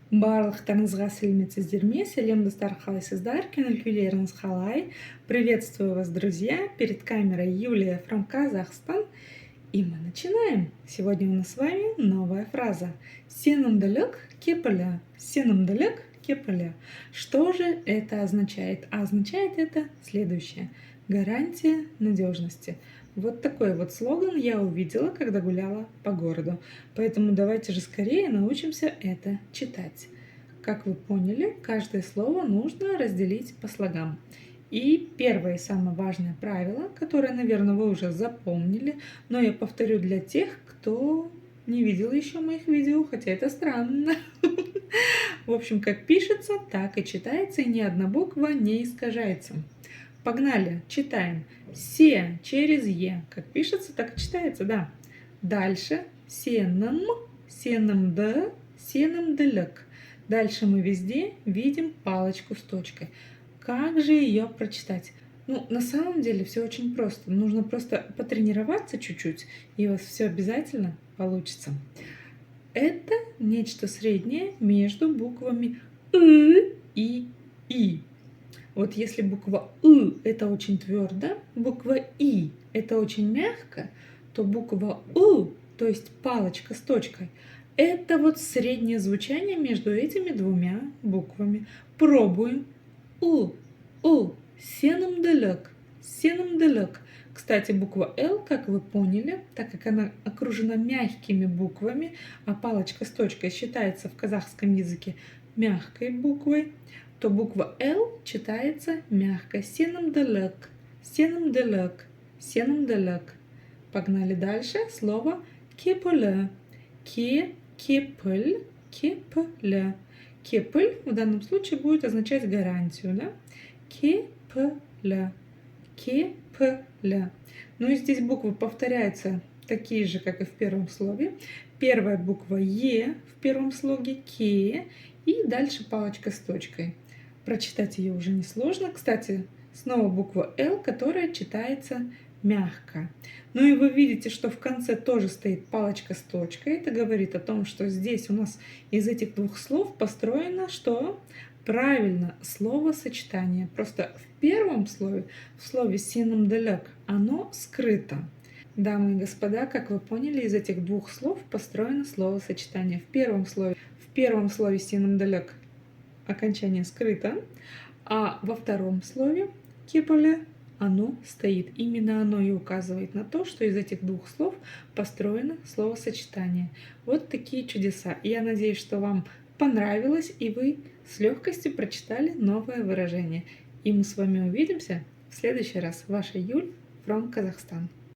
Барлықтарыңызға сәлеметсіздерме? Сәлем достар, қалайсыздар? Көңіл күйлеріңіз қалай? Приветствую вас, друзья! Перед камерой Юлия from Казахстан. И мы начинаем. Сегодня у нас с вами новая фраза. Сенімділік кепілі. Сенімділік кепілі. Что же это означает? А означает это следующее. Гарантия надежности. Вот такой вот слоган я увидела, когда гуляла по городу. Поэтому давайте же скорее научимся это читать. Как вы поняли, каждое слово нужно разделить по слогам. И первое и самое важное правило, которое, наверное, вы уже запомнили, но я повторю для тех, кто не видел еще моих видео, хотя это странно. В общем, как пишется, так и читается, и ни одна буква не искажается. Погнали, читаем. Се через Е. Как пишется, так и читается, да. Дальше сенім, сенімді, сенімділік. Дальше мы везде видим палочку с точкой. Как же ее прочитать? Ну, на самом деле все очень просто. Нужно просто потренироваться чуть-чуть, и у вас все обязательно получится. Это нечто среднее между буквами и И. Вот если буква это очень твердо, буква И это очень мягко, то буква то есть палочка с точкой, это вот среднее звучание между этими двумя буквами. Пробуем. Сенімділік, сенімділік. Кстати, буква Л, как вы поняли, так как она окружена мягкими буквами, а палочка с точкой считается в казахском языке мягкой буквой, то буква Л читается мягко. Сенімділік, сенімділік, сенімділік. Погнали дальше. Слово кепілі. Кепіль, кепілі. Кепіль в данном случае будет означать гарантию, да? Кепілі, кепілі. Ну и здесь буквы повторяются такие же, как и в первом слове. Первая буква Е в первом слоге, ке, и дальше палочка с точкой. Прочитать ее уже несложно. Кстати, снова буква Л, которая читается мягко. Ну и вы видите, что в конце тоже стоит палочка с точкой. Это говорит о том, что здесь у нас из этих двух слов построено что? Правильно, словосочетание. Просто в первом слове, в слове сенімділік, оно скрыто. Дамы и господа, как вы поняли, из этих двух слов построено словосочетание. В первом слове сенімділік окончание скрыто, а во втором слове кепілі оно стоит. Именно оно и указывает на то, что из этих двух слов построено словосочетание. Вот такие чудеса. Я надеюсь, что вам понравилось, и вы с легкостью прочитали новое выражение. И мы с вами увидимся в следующий раз. Ваша Юль from Казахстан.